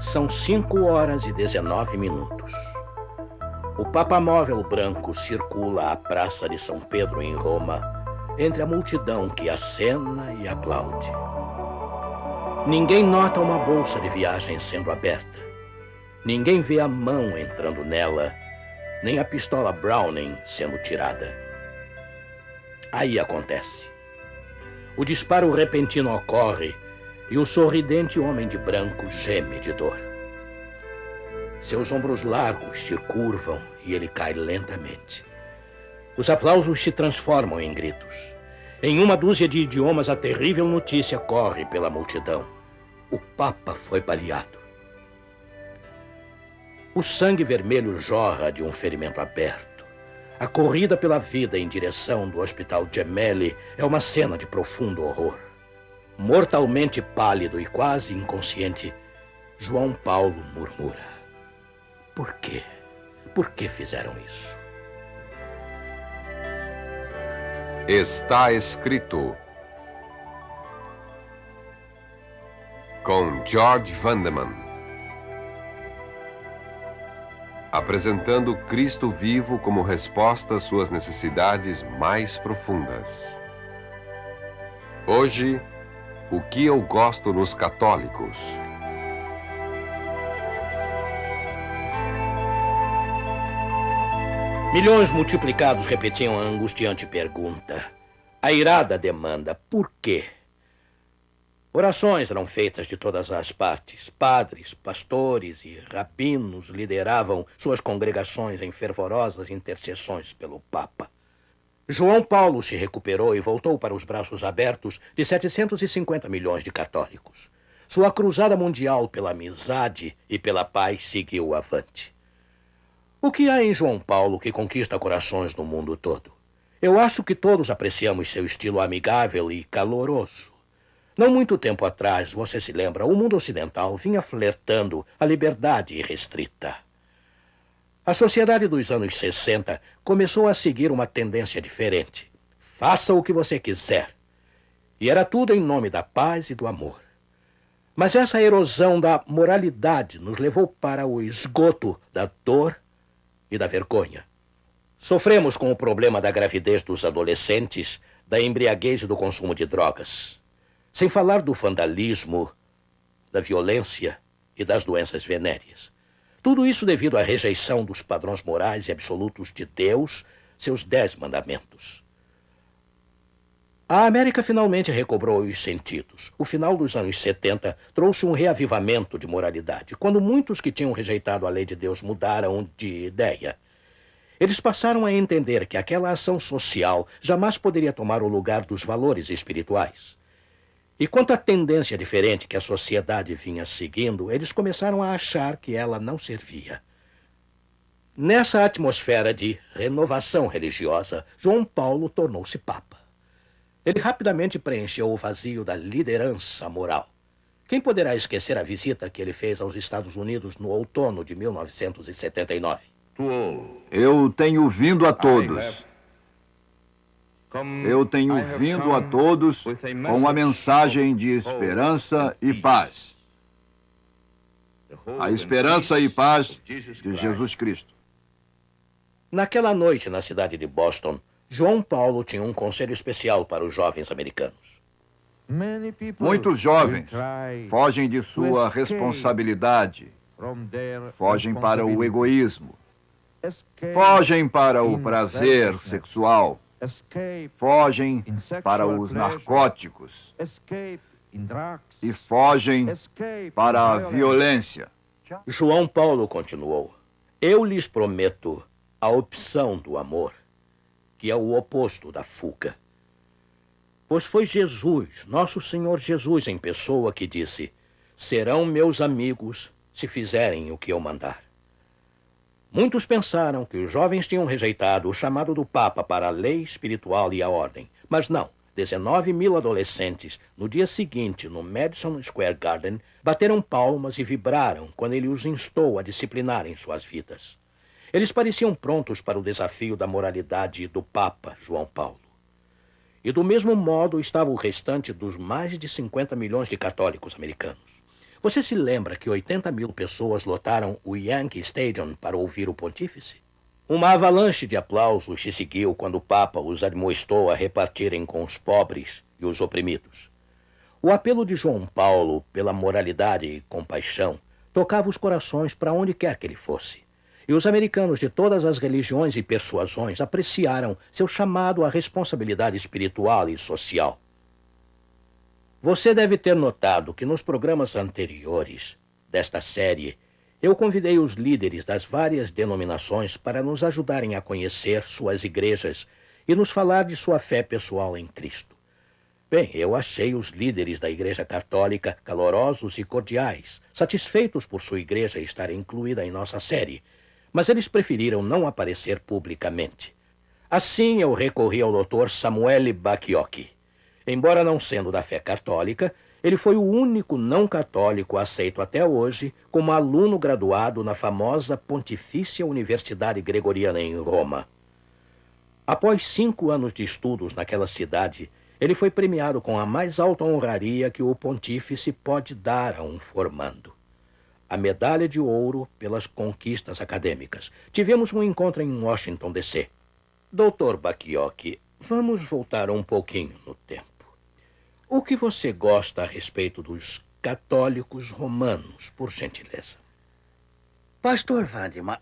São 5h19. O Papa Móvel branco circula a Praça de São Pedro em Roma, entre a multidão que acena e aplaude. Ninguém nota uma bolsa de viagem sendo aberta. Ninguém vê a mão entrando nela, nem a pistola Browning sendo tirada. Aí acontece. O disparo repentino ocorre e o sorridente homem de branco geme de dor. Seus ombros largos se curvam e ele cai lentamente. Os aplausos se transformam em gritos. Em uma dúzia de idiomas, a terrível notícia corre pela multidão. O Papa foi baleado. O sangue vermelho jorra de um ferimento aberto. A corrida pela vida em direção do Hospital Gemelli é uma cena de profundo horror. Mortalmente pálido e quase inconsciente, João Paulo murmura: por quê? Por que fizeram isso? Está escrito, com George Vandeman, apresentando Cristo vivo como resposta às suas necessidades mais profundas. Hoje, o que eu gosto nos católicos. Milhões multiplicados repetiam a angustiante pergunta. A irada demanda: por quê? Orações eram feitas de todas as partes. Padres, pastores e rabinos lideravam suas congregações em fervorosas intercessões pelo Papa. João Paulo se recuperou e voltou para os braços abertos de 750 milhões de católicos. Sua cruzada mundial pela amizade e pela paz seguiu avante. O que há em João Paulo que conquista corações no mundo todo? Eu acho que todos apreciamos seu estilo amigável e caloroso. Não muito tempo atrás, você se lembra, o mundo ocidental vinha flertando a liberdade irrestrita. A sociedade dos anos 60 começou a seguir uma tendência diferente. Faça o que você quiser. E era tudo em nome da paz e do amor. Mas essa erosão da moralidade nos levou para o esgoto da dor e da vergonha. Sofremos com o problema da gravidez dos adolescentes, da embriaguez e do consumo de drogas. Sem falar do vandalismo, da violência e das doenças venéreas. Tudo isso devido à rejeição dos padrões morais e absolutos de Deus, seus 10 mandamentos. A América finalmente recobrou os sentidos. O final dos anos 70 trouxe um reavivamento de moralidade, quando muitos que tinham rejeitado a lei de Deus mudaram de ideia. Eles passaram a entender que aquela ação social jamais poderia tomar o lugar dos valores espirituais. E quanto à tendência diferente que a sociedade vinha seguindo, eles começaram a achar que ela não servia. Nessa atmosfera de renovação religiosa, João Paulo tornou-se Papa. Ele rapidamente preencheu o vazio da liderança moral. Quem poderá esquecer a visita que ele fez aos Estados Unidos no outono de 1979? Eu tenho vindo a todos. Eu tenho vindo a todos com uma mensagem de esperança e paz. A esperança e paz de Jesus Cristo. Naquela noite, na cidade de Boston, João Paulo tinha um conselho especial para os jovens americanos. Muitos jovens fogem de sua responsabilidade, fogem para o egoísmo, fogem para o prazer sexual, fogem para os narcóticos e fogem para a violência. João Paulo continuou: eu lhes prometo a opção do amor, que é o oposto da fuga. Pois foi Jesus, nosso Senhor Jesus em pessoa, que disse: serão meus amigos se fizerem o que eu mandar. Muitos pensaram que os jovens tinham rejeitado o chamado do Papa para a lei espiritual e a ordem. Mas não. 19 mil adolescentes, no dia seguinte, no Madison Square Garden, bateram palmas e vibraram quando ele os instou a disciplinarem suas vidas. Eles pareciam prontos para o desafio da moralidade do Papa João Paulo. E do mesmo modo estava o restante dos mais de 50 milhões de católicos americanos. Você se lembra que 80 mil pessoas lotaram o Yankee Stadium para ouvir o pontífice? Uma avalanche de aplausos se seguiu quando o Papa os admoestou a repartirem com os pobres e os oprimidos. O apelo de João Paulo pela moralidade e compaixão tocava os corações para onde quer que ele fosse. E os americanos de todas as religiões e persuasões apreciaram seu chamado à responsabilidade espiritual e social. Você deve ter notado que nos programas anteriores desta série, eu convidei os líderes das várias denominações para nos ajudarem a conhecer suas igrejas e nos falar de sua fé pessoal em Cristo. Bem, eu achei os líderes da Igreja Católica calorosos e cordiais, satisfeitos por sua igreja estar incluída em nossa série, mas eles preferiram não aparecer publicamente. Assim, eu recorri ao Dr. Samuel Bacchiocchi. Embora não sendo da fé católica, ele foi o único não católico aceito até hoje como aluno graduado na famosa Pontifícia Universidade Gregoriana em Roma. Após 5 anos de estudos naquela cidade, ele foi premiado com a mais alta honraria que o pontífice pode dar a um formando: a medalha de ouro pelas conquistas acadêmicas. Tivemos um encontro em Washington, D.C. Dr. Bacchiocchi, vamos voltar um pouquinho no tempo. O que você gosta a respeito dos católicos romanos, por gentileza? Pastor Vandeman,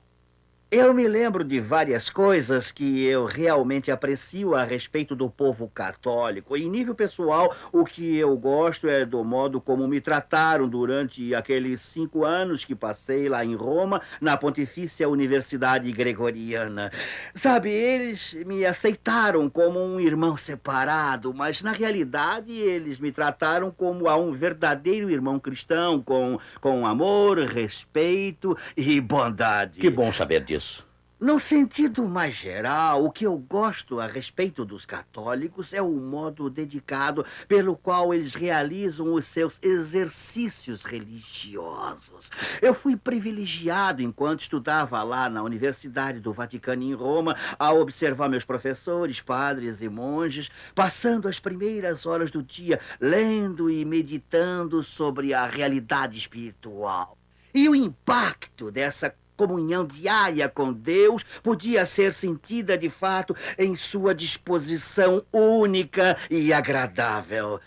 eu me lembro de várias coisas que eu realmente aprecio a respeito do povo católico. Em nível pessoal, o que eu gosto é do modo como me trataram durante aqueles 5 anos que passei lá em Roma, na Pontifícia Universidade Gregoriana. Sabe, eles me aceitaram como um irmão separado, mas na realidade eles me trataram como a um verdadeiro irmão cristão, com amor, respeito e bondade. Que bom saber disso. No sentido mais geral, o que eu gosto a respeito dos católicos é o modo dedicado pelo qual eles realizam os seus exercícios religiosos. Eu fui privilegiado enquanto estudava lá na Universidade do Vaticano em Roma a observar meus professores, padres e monges, passando as primeiras horas do dia lendo e meditando sobre a realidade espiritual. E o impacto dessa comunhão diária com Deus podia ser sentida de fato em sua disposição única e agradável.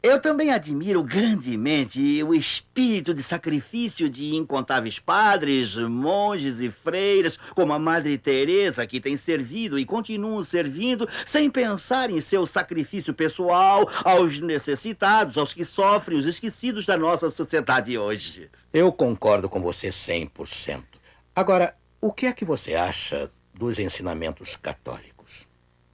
Eu também admiro grandemente o espírito de sacrifício de incontáveis padres, monges e freiras, como a Madre Teresa, que tem servido e continuam servindo sem pensar em seu sacrifício pessoal aos necessitados, aos que sofrem, os esquecidos da nossa sociedade hoje. Eu concordo com você 100%. Agora, o que é que você acha dos ensinamentos católicos?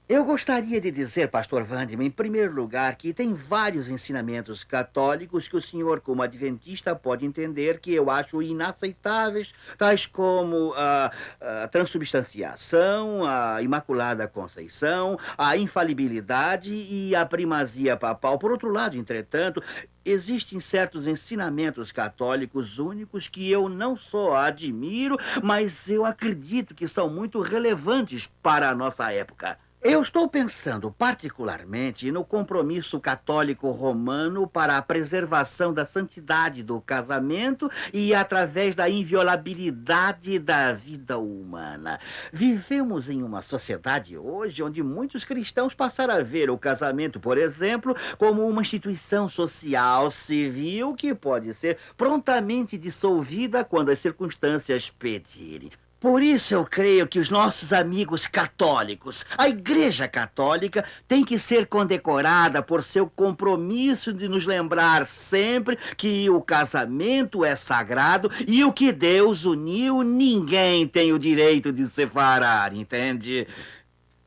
Eu gostaria de dizer, pastor Vandeman, em primeiro lugar, que tem vários ensinamentos católicos que o senhor, como adventista, pode entender que eu acho inaceitáveis, tais como a transubstanciação, a Imaculada Conceição, a infalibilidade e a primazia papal. Por outro lado, entretanto, existem certos ensinamentos católicos únicos que eu não só admiro, mas eu acredito que são muito relevantes para a nossa época. Eu estou pensando particularmente no compromisso católico romano para a preservação da santidade do casamento e através da inviolabilidade da vida humana. Vivemos em uma sociedade hoje onde muitos cristãos passaram a ver o casamento, por exemplo, como uma instituição social civil que pode ser prontamente dissolvida quando as circunstâncias pedirem. Por isso eu creio que os nossos amigos católicos, a Igreja Católica, tem que ser condecorada por seu compromisso de nos lembrar sempre que o casamento é sagrado e o que Deus uniu, ninguém tem o direito de separar, entende?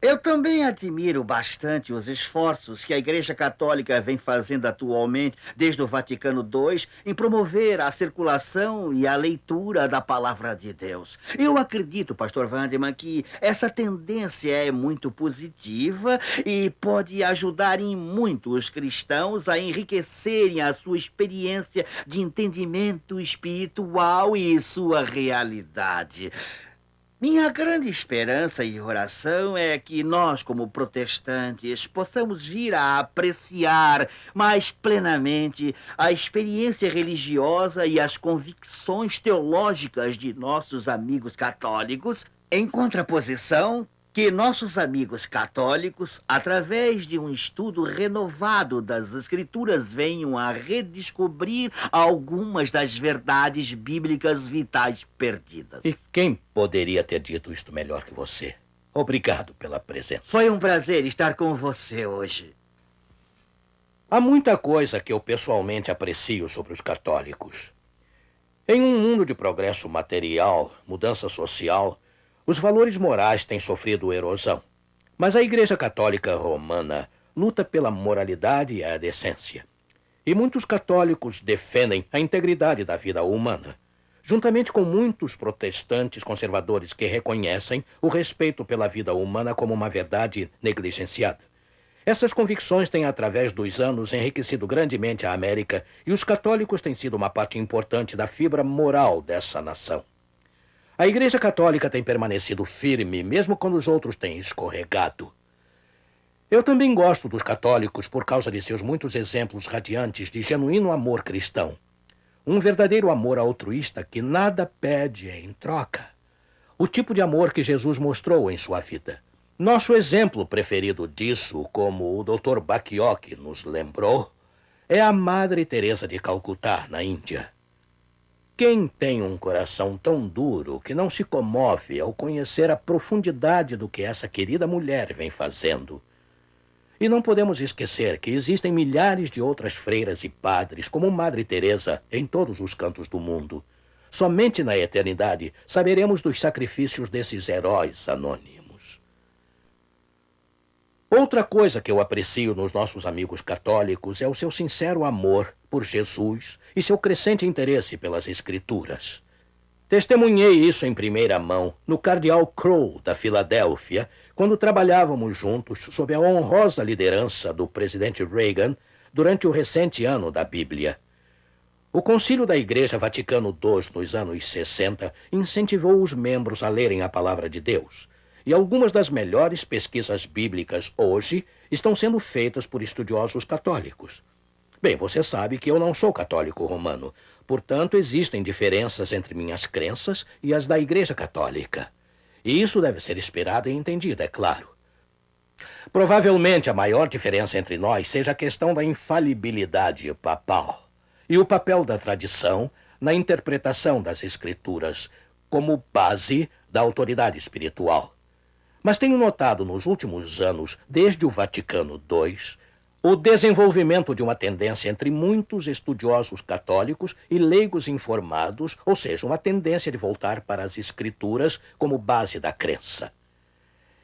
Eu também admiro bastante os esforços que a Igreja Católica vem fazendo atualmente, desde o Vaticano II, em promover a circulação e a leitura da Palavra de Deus. Eu acredito, pastor Vandeman, que essa tendência é muito positiva e pode ajudar em muito os cristãos a enriquecerem a sua experiência de entendimento espiritual e sua realidade. Minha grande esperança e oração é que nós, como protestantes, possamos vir a apreciar mais plenamente a experiência religiosa e as convicções teológicas de nossos amigos católicos, em contraposição que nossos amigos católicos, através de um estudo renovado das Escrituras, venham a redescobrir algumas das verdades bíblicas vitais perdidas. E quem poderia ter dito isto melhor que você? Obrigado pela presença. Foi um prazer estar com você hoje. Há muita coisa que eu pessoalmente aprecio sobre os católicos. Em um mundo de progresso material, mudança social, os valores morais têm sofrido erosão. Mas a Igreja Católica Romana luta pela moralidade e a decência. E muitos católicos defendem a integridade da vida humana, juntamente com muitos protestantes conservadores que reconhecem o respeito pela vida humana como uma verdade negligenciada. Essas convicções têm, através dos anos, enriquecido grandemente a América, e os católicos têm sido uma parte importante da fibra moral dessa nação. A Igreja Católica tem permanecido firme, mesmo quando os outros têm escorregado. Eu também gosto dos católicos por causa de seus muitos exemplos radiantes de genuíno amor cristão. Um verdadeiro amor altruísta que nada pede em troca. O tipo de amor que Jesus mostrou em sua vida. Nosso exemplo preferido disso, como o Dr. Bacchiocchi nos lembrou, é a Madre Teresa de Calcutá, na Índia. Quem tem um coração tão duro que não se comove ao conhecer a profundidade do que essa querida mulher vem fazendo? E não podemos esquecer que existem milhares de outras freiras e padres como Madre Teresa em todos os cantos do mundo. Somente na eternidade saberemos dos sacrifícios desses heróis anônimos. Outra coisa que eu aprecio nos nossos amigos católicos é o seu sincero amor por Jesus e seu crescente interesse pelas Escrituras. Testemunhei isso em primeira mão no Cardeal Crowe, da Filadélfia, quando trabalhávamos juntos sob a honrosa liderança do presidente Reagan durante o recente ano da Bíblia. O Concílio da Igreja Vaticano II, nos anos 60, incentivou os membros a lerem a Palavra de Deus. E algumas das melhores pesquisas bíblicas hoje estão sendo feitas por estudiosos católicos. Bem, você sabe que eu não sou católico romano, portanto existem diferenças entre minhas crenças e as da Igreja Católica. E isso deve ser esperado e entendido, é claro. Provavelmente a maior diferença entre nós seja a questão da infalibilidade papal e o papel da tradição na interpretação das Escrituras como base da autoridade espiritual. Mas tenho notado nos últimos anos, desde o Vaticano II, o desenvolvimento de uma tendência entre muitos estudiosos católicos e leigos informados, ou seja, uma tendência de voltar para as Escrituras como base da crença.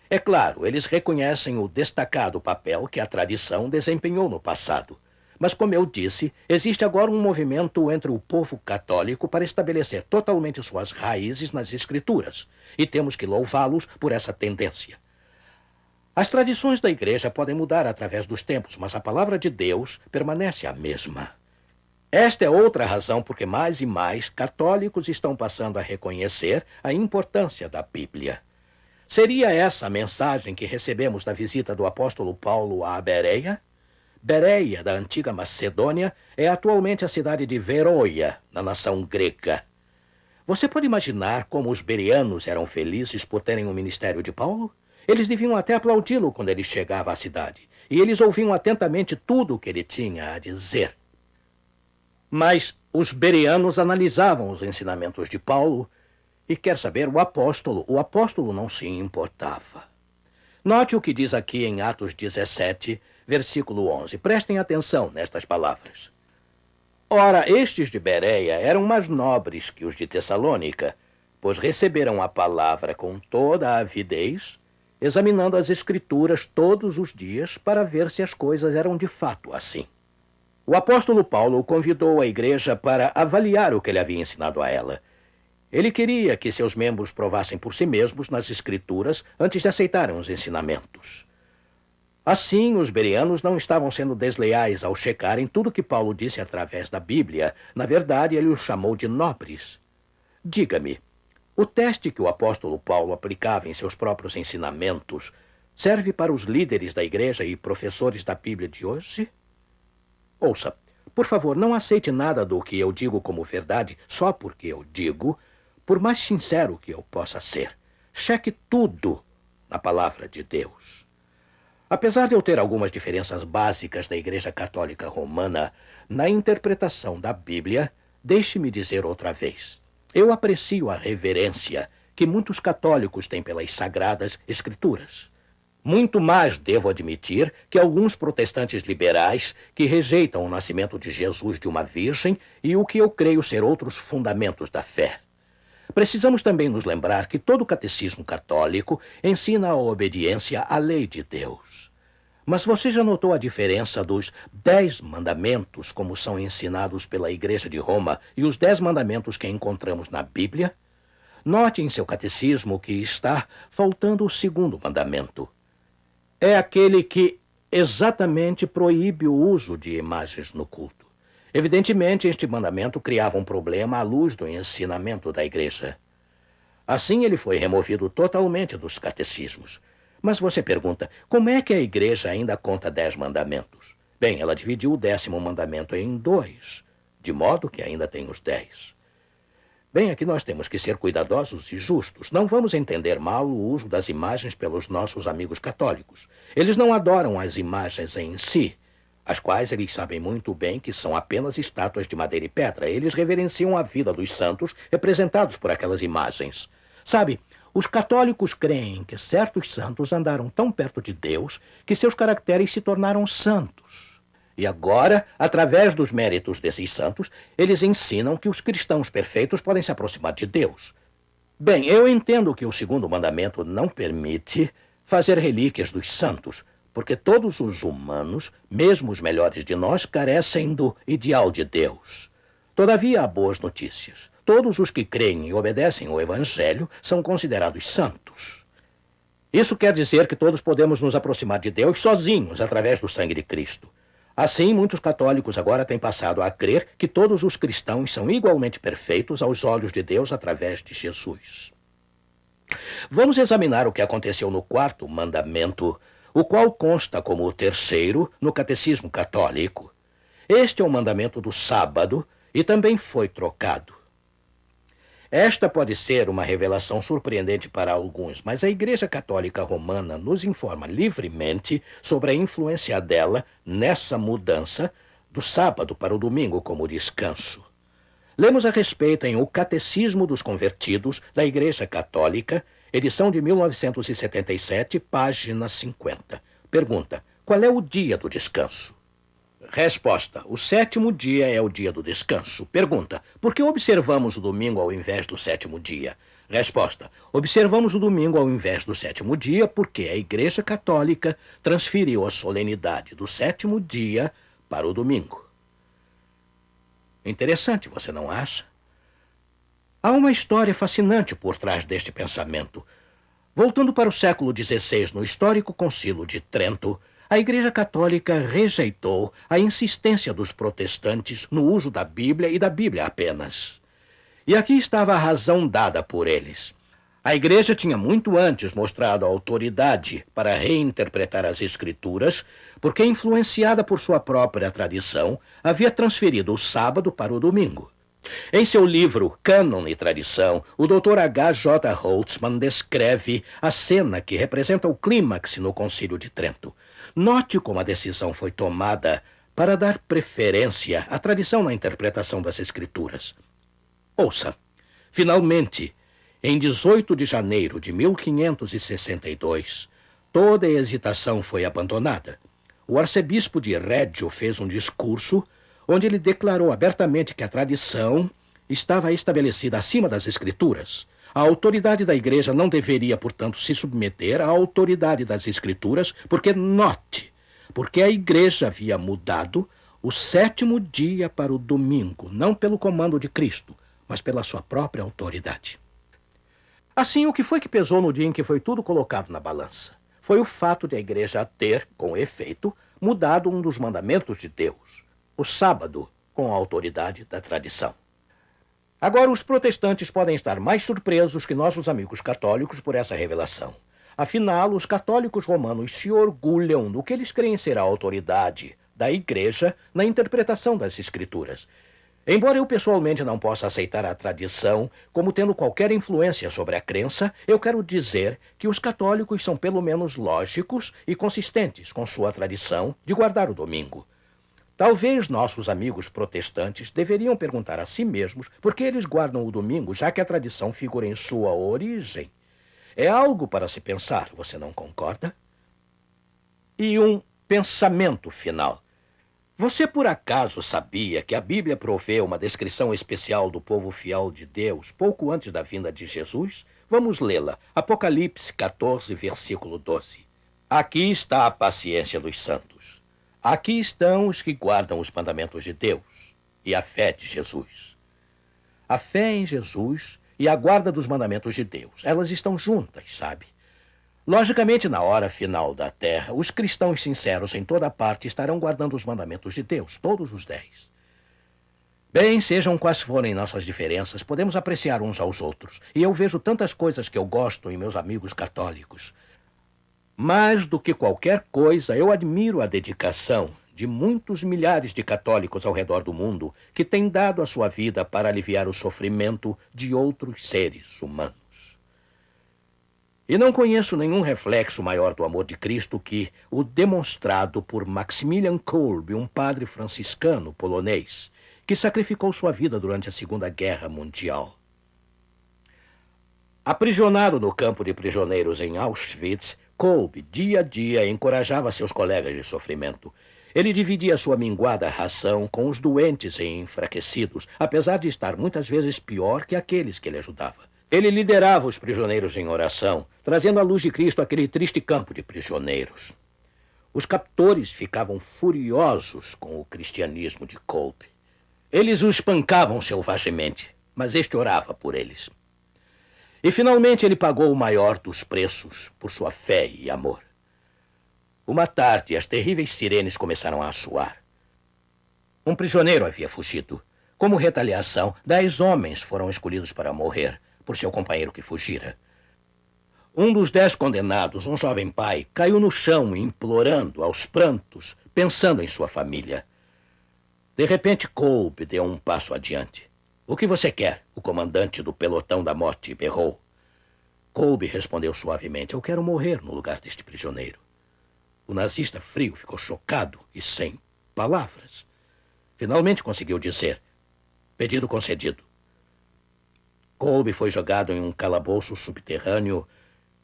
É claro, eles reconhecem o destacado papel que a tradição desempenhou no passado. Mas, como eu disse, existe agora um movimento entre o povo católico para estabelecer totalmente suas raízes nas Escrituras, e temos que louvá-los por essa tendência. As tradições da Igreja podem mudar através dos tempos, mas a palavra de Deus permanece a mesma. Esta é outra razão porque mais e mais católicos estão passando a reconhecer a importância da Bíblia. Seria essa a mensagem que recebemos da visita do apóstolo Paulo a Bereia? Bereia, da antiga Macedônia, é atualmente a cidade de Veroia, na nação grega. Você pode imaginar como os bereanos eram felizes por terem o ministério de Paulo? Eles deviam até aplaudi-lo quando ele chegava à cidade, e eles ouviam atentamente tudo o que ele tinha a dizer. Mas os bereanos analisavam os ensinamentos de Paulo e, quer saber, o apóstolo não se importava. Note o que diz aqui em Atos 17, versículo 11. Prestem atenção nestas palavras. Ora, estes de Bereia eram mais nobres que os de Tessalônica, pois receberam a palavra com toda a avidez, examinando as Escrituras todos os dias para ver se as coisas eram de fato assim. O apóstolo Paulo convidou a igreja para avaliar o que ele havia ensinado a ela. Ele queria que seus membros provassem por si mesmos nas Escrituras antes de aceitarem os ensinamentos. Assim, os bereanos não estavam sendo desleais ao checarem tudo que Paulo disse através da Bíblia. Na verdade, ele os chamou de nobres. Diga-me, O teste que o apóstolo Paulo aplicava em seus próprios ensinamentos serve para os líderes da igreja e professores da Bíblia de hoje? Ouça, por favor, não aceite nada do que eu digo como verdade só porque eu digo, por mais sincero que eu possa ser. Cheque tudo na palavra de Deus. Apesar de eu ter algumas diferenças básicas da Igreja Católica Romana na interpretação da Bíblia, deixe-me dizer outra vez. Eu aprecio a reverência que muitos católicos têm pelas Sagradas Escrituras. Muito mais devo admitir que alguns protestantes liberais que rejeitam o nascimento de Jesus de uma virgem e o que eu creio ser outros fundamentos da fé. Precisamos também nos lembrar que todo o catecismo católico ensina a obediência à lei de Deus. Mas você já notou a diferença dos 10 mandamentos como são ensinados pela Igreja de Roma e os 10 mandamentos que encontramos na Bíblia? Note em seu catecismo que está faltando o segundo mandamento. É aquele que exatamente proíbe o uso de imagens no culto. Evidentemente, este mandamento criava um problema à luz do ensinamento da igreja. Assim, ele foi removido totalmente dos catecismos. Mas você pergunta, como é que a igreja ainda conta 10 mandamentos? Bem, ela dividiu o 10º mandamento em 2, de modo que ainda tem os 10. Bem, aqui nós temos que ser cuidadosos e justos. Não vamos entender mal o uso das imagens pelos nossos amigos católicos. Eles não adoram as imagens em si, as quais eles sabem muito bem que são apenas estátuas de madeira e pedra. Eles reverenciam a vida dos santos representados por aquelas imagens. Sabe, os católicos creem que certos santos andaram tão perto de Deus que seus caracteres se tornaram santos. E agora, através dos méritos desses santos, eles ensinam que os cristãos perfeitos podem se aproximar de Deus. Bem, eu entendo que o segundo mandamento não permite fazer relíquias dos santos, porque todos os humanos, mesmo os melhores de nós, carecem do ideal de Deus. Todavia, há boas notícias. Todos os que creem e obedecem ao Evangelho são considerados santos. Isso quer dizer que todos podemos nos aproximar de Deus sozinhos, através do sangue de Cristo. Assim, muitos católicos agora têm passado a crer que todos os cristãos são igualmente perfeitos aos olhos de Deus através de Jesus. Vamos examinar o que aconteceu no 4º mandamento, o qual consta como o 3º no Catecismo Católico. Este é o mandamento do sábado e também foi trocado. Esta pode ser uma revelação surpreendente para alguns, mas a Igreja Católica Romana nos informa livremente sobre a influência dela nessa mudança do sábado para o domingo como descanso. Lemos a respeito em O Catecismo dos Convertidos da Igreja Católica, edição de 1977, página 50. Pergunta: qual é o dia do descanso? Resposta: o 7º dia é o dia do descanso. Pergunta: por que observamos o domingo ao invés do 7º dia? Resposta: observamos o domingo ao invés do 7º dia porque a Igreja Católica transferiu a solenidade do 7º dia para o domingo. Interessante, você não acha? Há uma história fascinante por trás deste pensamento. Voltando para o século XVI, no histórico Concílio de Trento, a Igreja Católica rejeitou a insistência dos protestantes no uso da Bíblia e da Bíblia apenas. E aqui estava a razão dada por eles. A Igreja tinha muito antes mostrado a autoridade para reinterpretar as Escrituras, porque, influenciada por sua própria tradição, havia transferido o sábado para o domingo. Em seu livro Cânon e Tradição, o Dr. H.J. Holtzman descreve a cena que representa o clímax no Concílio de Trento. Note como a decisão foi tomada para dar preferência à tradição na interpretação das Escrituras. Ouça, finalmente, em 18 de janeiro de 1562, toda a hesitação foi abandonada. O arcebispo de Reggio fez um discurso onde ele declarou abertamente que a tradição estava estabelecida acima das Escrituras. A autoridade da Igreja não deveria, portanto, se submeter à autoridade das Escrituras, porque a Igreja havia mudado o 7º dia para o domingo, não pelo comando de Cristo, mas pela sua própria autoridade. Assim, o que foi que pesou no dia em que foi tudo colocado na balança? Foi o fato de a Igreja ter, com efeito, mudado um dos mandamentos de Deus, o sábado, com a autoridade da tradição. Agora, os protestantes podem estar mais surpresos que nossos amigos católicos por essa revelação. Afinal, os católicos romanos se orgulham do que eles creem ser a autoridade da Igreja na interpretação das Escrituras. Embora eu pessoalmente não possa aceitar a tradição como tendo qualquer influência sobre a crença, eu quero dizer que os católicos são pelo menos lógicos e consistentes com sua tradição de guardar o domingo. Talvez nossos amigos protestantes deveriam perguntar a si mesmos por que eles guardam o domingo, já que a tradição figura em sua origem. É algo para se pensar, você não concorda? E um pensamento final. Você por acaso sabia que a Bíblia provê uma descrição especial do povo fiel de Deus pouco antes da vinda de Jesus? Vamos lê-la. Apocalipse 14, versículo 12. Aqui está a paciência dos santos. Aqui estão os que guardam os mandamentos de Deus e a fé de Jesus. A fé em Jesus e a guarda dos mandamentos de Deus, elas estão juntas, sabe? Logicamente, na hora final da Terra, os cristãos sinceros em toda parte estarão guardando os mandamentos de Deus, todos os 10. Bem, sejam quais forem nossas diferenças, podemos apreciar uns aos outros. E eu vejo tantas coisas que eu gosto em meus amigos católicos. Mais do que qualquer coisa, eu admiro a dedicação de muitos milhares de católicos ao redor do mundo que têm dado a sua vida para aliviar o sofrimento de outros seres humanos. E não conheço nenhum reflexo maior do amor de Cristo que o demonstrado por Maximilian Kolbe, um padre franciscano polonês, que sacrificou sua vida durante a Segunda Guerra Mundial. Aprisionado no campo de prisioneiros em Auschwitz, Kolbe, dia a dia, encorajava seus colegas de sofrimento. Ele dividia sua minguada ração com os doentes e enfraquecidos, apesar de estar muitas vezes pior que aqueles que ele ajudava. Ele liderava os prisioneiros em oração, trazendo à luz de Cristo aquele triste campo de prisioneiros. Os captores ficavam furiosos com o cristianismo de Kolbe. Eles o espancavam selvagemente, mas este orava por eles. E finalmente ele pagou o maior dos preços por sua fé e amor. Uma tarde, as terríveis sirenes começaram a soar. Um prisioneiro havia fugido. Como retaliação, 10 homens foram escolhidos para morrer por seu companheiro que fugira. Um dos 10 condenados, um jovem pai, caiu no chão implorando aos prantos, pensando em sua família. De repente, Kolbe deu um passo adiante. "O que você quer?" o comandante do pelotão da morte berrou. Kolbe respondeu suavemente: "Eu quero morrer no lugar deste prisioneiro." O nazista frio ficou chocado e sem palavras. Finalmente conseguiu dizer: "Pedido concedido." Kolbe foi jogado em um calabouço subterrâneo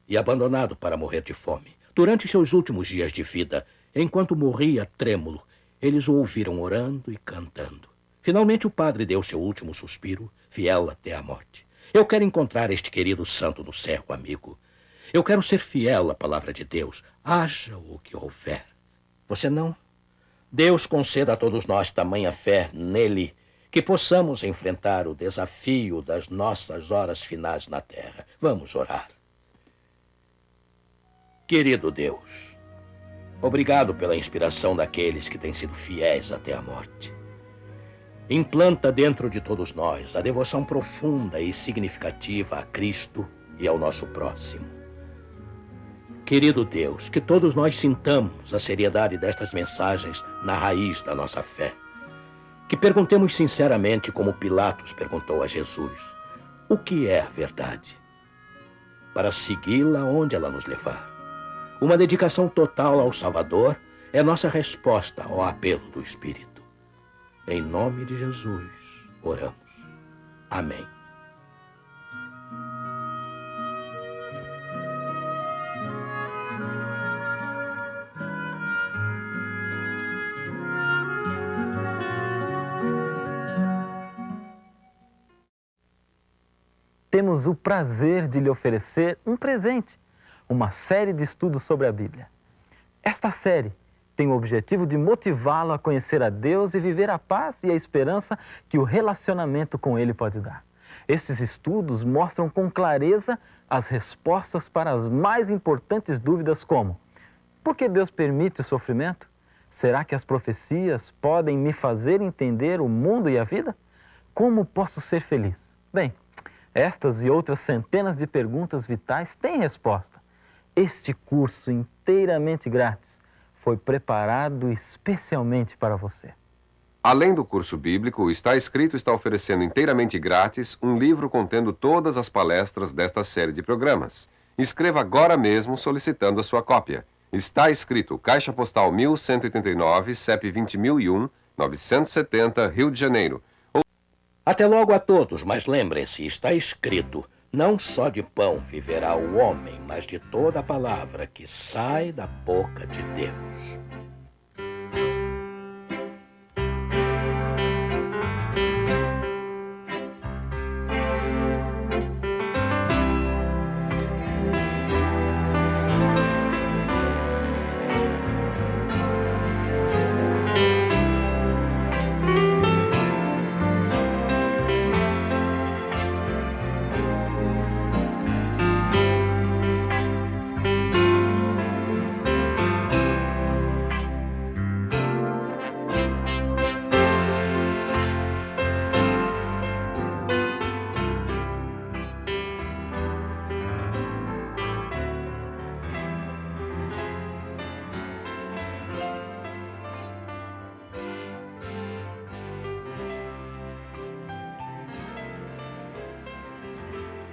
e abandonado para morrer de fome. Durante seus últimos dias de vida, enquanto morria trêmulo, eles o ouviram orando e cantando. Finalmente o padre deu seu último suspiro, fiel até a morte. "Eu quero encontrar este querido santo no céu, amigo. Eu quero ser fiel à palavra de Deus, haja o que houver. Você não? Deus conceda a todos nós tamanha fé nele, que possamos enfrentar o desafio das nossas horas finais na terra. Vamos orar. Querido Deus, obrigado pela inspiração daqueles que têm sido fiéis até a morte. Implanta dentro de todos nós a devoção profunda e significativa a Cristo e ao nosso próximo. Querido Deus, que todos nós sintamos a seriedade destas mensagens na raiz da nossa fé. Que perguntemos sinceramente, como Pilatos perguntou a Jesus: o que é a verdade? Para segui-la onde ela nos levar. Uma dedicação total ao Salvador é nossa resposta ao apelo do Espírito. Em nome de Jesus, oramos. Amém. Temos o prazer de lhe oferecer um presente, uma série de estudos sobre a Bíblia. Esta série tem o objetivo de motivá-lo a conhecer a Deus e viver a paz e a esperança que o relacionamento com Ele pode dar. Estes estudos mostram com clareza as respostas para as mais importantes dúvidas como: por que Deus permite o sofrimento? Será que as profecias podem me fazer entender o mundo e a vida? Como posso ser feliz? Bem, estas e outras centenas de perguntas vitais têm resposta. Este curso inteiramente grátis foi preparado especialmente para você. Além do curso bíblico, o Está Escrito está oferecendo inteiramente grátis um livro contendo todas as palestras desta série de programas. Escreva agora mesmo solicitando a sua cópia. Está Escrito, Caixa Postal 1189, CEP 20001, 970, Rio de Janeiro. Até logo a todos, mas lembrem-se, está escrito: não só de pão viverá o homem, mas de toda a palavra que sai da boca de Deus.